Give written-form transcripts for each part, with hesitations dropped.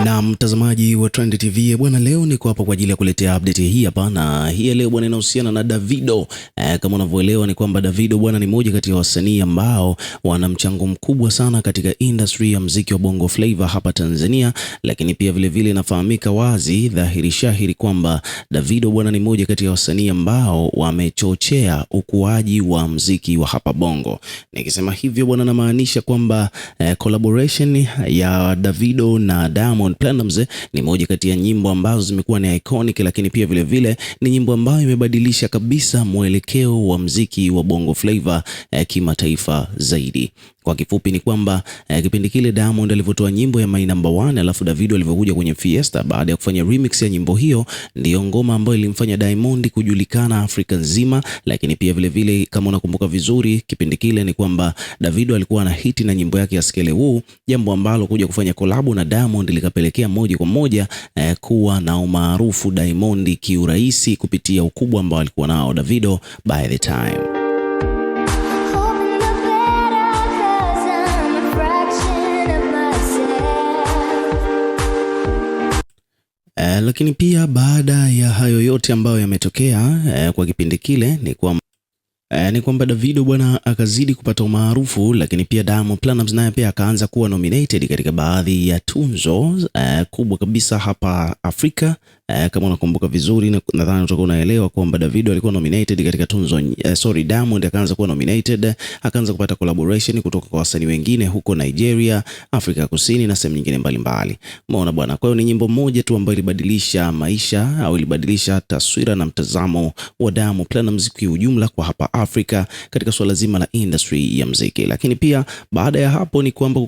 Na mtazamaji wa Trend TV bwana, leo niko hapa kwa ajili ya kuletea update hii hapa, na hii leo bwana inahusiana na Davido. Kama unavyoelewa ni kwamba Davido bwana ni moja kati ya wasanii ambao wana mchango mkubwa sana katika industry ya muziki wa Bongo Flava hapa Tanzania, lakini pia vile inafahamika wazi dhahiri shahiri kwamba Davido bwana ni moja kati ya wasanii ambao wamechochea ukuaji wa muziki wa hapa Bongo. Nikisema hivyo bwana, namaanisha kwamba collaboration ya Davido na Diamond Platnumz ni moja kati ya nyimbo ambazo zimekuwa ni iconic, lakini pia vile ni nyimbo ambayo imebadilisha kabisa mwelekeo wa muziki wa Bongo Flava kimataifa zaidi. Kwa kifupi ni kwamba kipindi kile Diamond alivyotoa nyimbo ya My Number One, alafu Davido alivyokuja kwenye Fiesta baada ya kufanya remix ya nyimbo hiyo, ndiyo ngoma ambayo ilimfanya Diamond kujulikana Afrika nzima. Lakini pia vile kama unakumbuka vizuri, kipindi kile ni kwamba Davido alikuwa na hiti na nyimbo yake ya Skelewu, jambo ambalo kuja kufanya collab na Diamond likapelekea moja kwa moja kuwa na umaarufu Diamond kiurahisi kupitia ukubwa ambao alikuwa nao Davido by the time. Lakini pia baada ya hayo yote ambayo yametokea kwa kipindi kile ni kwamba Davido bwana akazidi kupata umaarufu, lakini pia Diamond Platnumz naye pia akaanza kuwa nominated katika baadhi ya tunzo kubwa kabisa hapa Afrika. Kama unakumbuka vizuri, nadhani utakuwa unaelewa kwamba Davido alikuwa nominated katika tunzo Diamond akaanza kuwa nominated, akaanza kupata collaboration kutoka kwa wasanii wengine huko Nigeria, Afrika Kusini na sehemu nyingine mbalimbali. Umeona bwana, kwa hiyo ni nyimbo moja tu ambayo ilibadilisha maisha au ilibadilisha taswira na mtazamo wa Diamond Platnumz kwa ujumla kwa hapa Afrika katika swala zima la industry ya muziki. Lakini pia baada ya hapo ni kwamba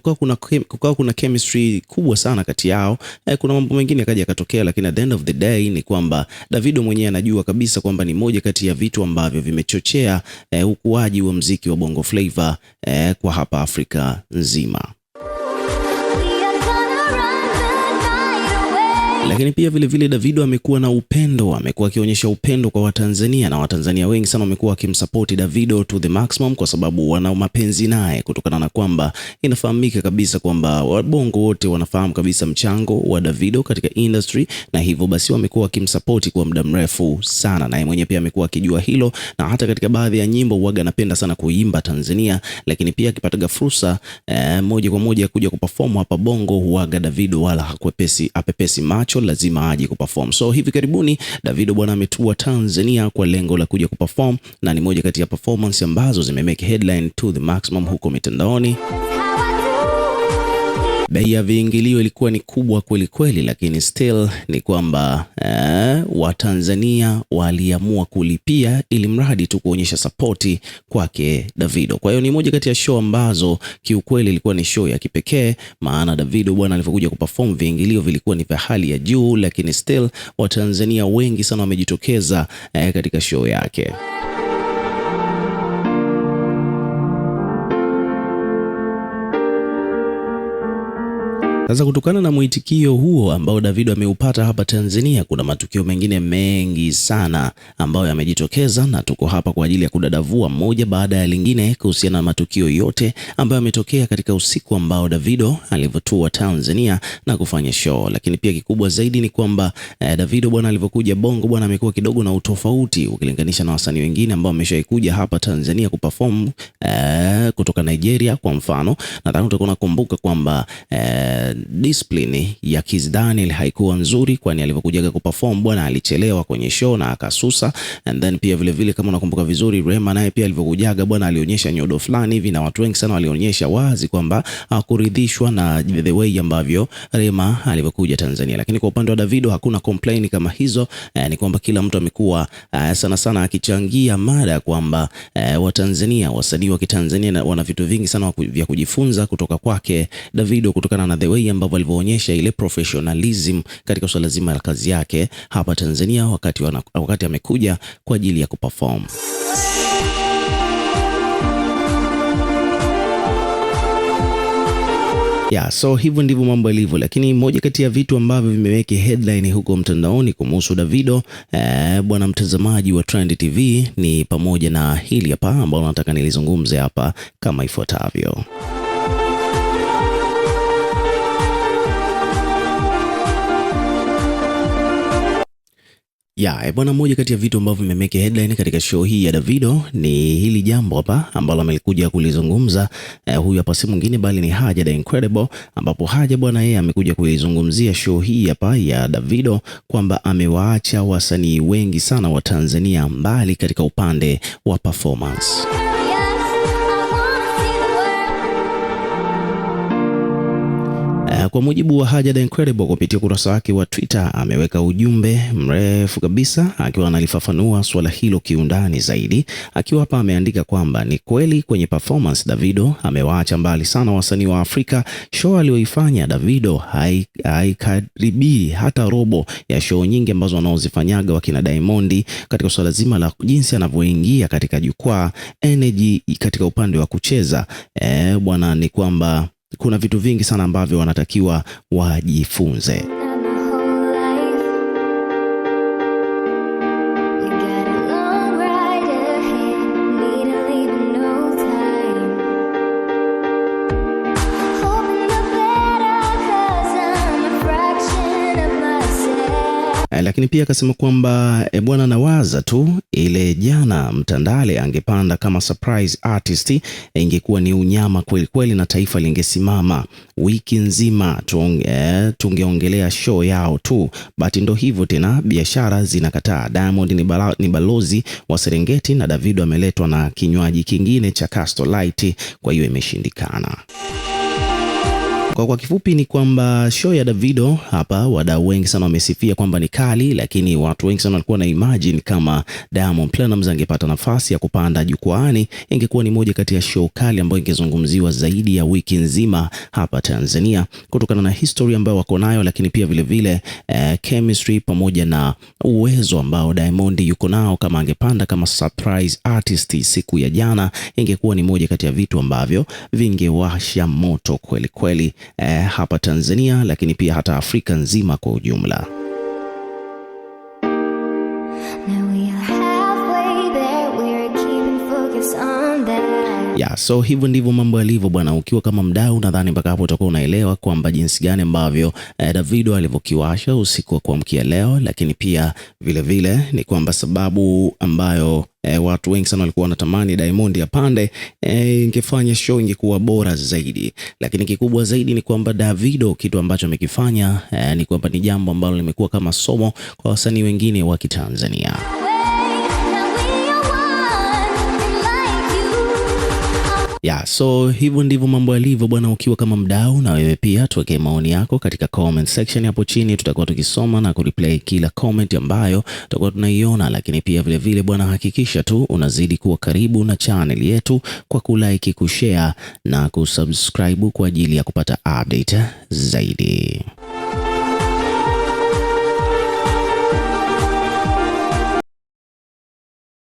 kukawa kuna chemistry kubwa sana kati yao. Kuna mambo mengine yakaja yakatokea, lakini at the end of the day ni kwamba Davido mwenyewe anajua kabisa kwamba ni moja kati ya vitu ambavyo vimechochea ukuaji wa muziki wa Bongo Flava kwa hapa Afrika nzima. Lakini pia vile Davido amekuwa na upendo, amekuwa akionyesha upendo kwa Watanzania, na Watanzania wengi sana wamekuwa wakimsupport Davido to the maximum kwa sababu wana mapenzi naye, kutokana na kwamba inafahamika kabisa kwamba wabongo wote wanafahamu kabisa mchango wa Davido katika industry, na hivyo basi wamekuwa wakimsupport kwa muda mrefu sana, na yeye mwenyewe pia amekuwa akijua hilo, na hata katika baadhi ya nyimbo huaga anapenda sana kuimba Tanzania, lakini pia akipata fursa moja kwa moja kuja kuperform hapa Bongo, huaga Davido wala apepesi macho, lazima aje kuperform. So hivi karibuni Davido bwana ametua Tanzania kwa lengo la kuja kuperform, na ni moja kati ya performance ambazo zimemake headline to the maximum huko mitandaoni. Bei ya viingilio ilikuwa ni kubwa kweli, lakini still ni kwamba Watanzania waliamua kulipia ili mradi tu kuonyesha support kwake Davido. Kwa hiyo ni moja kati ya show ambazo kiukweli ilikuwa ni show ya kipekee, maana Davido bwana alipokuja kuperform viingilio vilikuwa ni vya hali ya juu, lakini still Watanzania wengi sana wamejitokeza katika show yake. Sasa kutokana na mwitikio huo ambao Davido ameupata hapa Tanzania, kuna matukio mengine mengi sana ambayo yamejitokeza, na tuko hapa kwa ajili ya kudadavua moja baada ya lingine kuhusiana na matukio yote ambayo yametokea katika usiku ambao Davido alivyotua Tanzania na kufanya show. Lakini pia kikubwa zaidi ni kwamba Davido bwana alivyokuja Bongo bwana amekuwa kidogo na utofauti ukilinganisha na wasanii wengine ambao wameshaikuja hapa Tanzania kuperform kutoka Nigeria kwa mfano. Nadhani utakuwa unakumbuka kwamba discipline ya Kizz Daniel haikuwa nzuri, kwani alivyokuja kuperform bwana alichelewa kwenye show na akasusa. And then pia vile kama unakumbuka vizuri, Rema naye pia alivyokuja bwana alionyesha nyodo fulani hivi, na watu wengi sana walionyesha wazi kwamba hakuridhishwa na the way ambavyo Rema alivyokuja Tanzania. Lakini kwa upande wa Davido hakuna complain kama hizo. Ni kwamba kila mtu amekuwa sana akichangia mada kwamba Watanzania, wasanii wa Kitanzania wana vitu vingi sana vya kujifunza kutoka kwake Davido, kutokana na the way ambavyo alivyoonyesha ile professionalism katika swala zima la kazi yake hapa Tanzania wakati amekuja kwa ajili ya kuperform. So hivyo ndivyo mambo yalivyo, lakini moja kati ya vitu ambavyo vimeweka headline huko mtandaoni kumhusu Davido bwana mtazamaji wa Trend TV ni pamoja na hili hapa ambalo nataka nilizungumze hapa kama ifuatavyo. Bwana, moja kati ya vitu ambavyo vimemeke headline katika show hii ya Davido ni hili jambo hapa ambalo amelikuja kulizungumza. Huyu hapa si mwingine bali ni Haja the Incredible, ambapo Haja bwana, yeye amekuja kuizungumzia show hii hapa ya Davido kwamba amewaacha wasanii wengi sana wa Tanzania mbali katika upande wa performance. Kwa mujibu wa Haja the Incredible kupitia ukurasa wake wa Twitter, ameweka ujumbe mrefu kabisa akiwa analifafanua swala hilo kiundani zaidi, akiwa hapa ameandika kwamba ni kweli kwenye performance Davido amewaacha mbali sana wasanii wa Afrika. Show aliyoifanya Davido haikaribii hata robo ya show nyingi ambazo wanaozifanyaga wakina Diamond katika swala zima la jinsi anavyoingia katika jukwaa, energy katika upande wa kucheza. Bwana, ni kwamba kuna vitu vingi sana ambavyo wanatakiwa wajifunze. Lakini pia akasema kwamba bwana, nawaza tu ile jana Mtandale angepanda kama surprise artist, ingekuwa ni unyama kweli kweli na taifa lingesimama wiki nzima, tungeongelea show yao tu. But ndo hivyo tena, biashara zinakataa. Diamond ni balozi wa Serengeti na Davido ameletwa na kinywaji kingine cha Castor Light, kwa hiyo imeshindikana. Kwa kifupi ni kwamba show ya Davido hapa, wadau wengi sana wamesifia kwamba ni kali, lakini watu wengi sana walikuwa na imagine kama Diamond Platnumz angepata nafasi ya kupanda jukwaani, ingekuwa ni moja kati ya show kali ambayo ingezungumziwa zaidi ya wiki nzima hapa Tanzania, kutokana na history ambayo wako nayo, lakini pia vile chemistry pamoja na uwezo ambao Diamond yuko nao. Kama angepanda kama surprise artist siku ya jana, ingekuwa ni moja kati ya vitu ambavyo vingewasha moto kweli kweli hapa Tanzania, lakini pia hata Afrika nzima kwa ujumla. So hivyo ndivyo mambo yalivyo bwana. Ukiwa kama mdau, nadhani mpaka hapo utakuwa unaelewa kwamba jinsi gani ambavyo Davido alivyokiwasha usiku wa kuamkia leo, lakini pia vile ni kwamba sababu ambayo watu wengi sana walikuwa wanatamani Diamond apande, ingefanya show ingekuwa bora zaidi. Lakini kikubwa zaidi ni kwamba Davido, kitu ambacho amekifanya ni kwamba ni jambo ambalo limekuwa kama somo kwa wasanii wengine wa Kitanzania. So hivyo ndivyo mambo yalivyo bwana. Ukiwa kama mdau, na wewe pia tuweke maoni yako katika comment section hapo chini, tutakuwa tukisoma na kureplay kila comment ambayo tutakuwa tunaiona. Lakini pia vile bwana, hakikisha tu unazidi kuwa karibu na channel yetu kwa kulike, kushare na kusubscribe kwa ajili ya kupata update zaidi.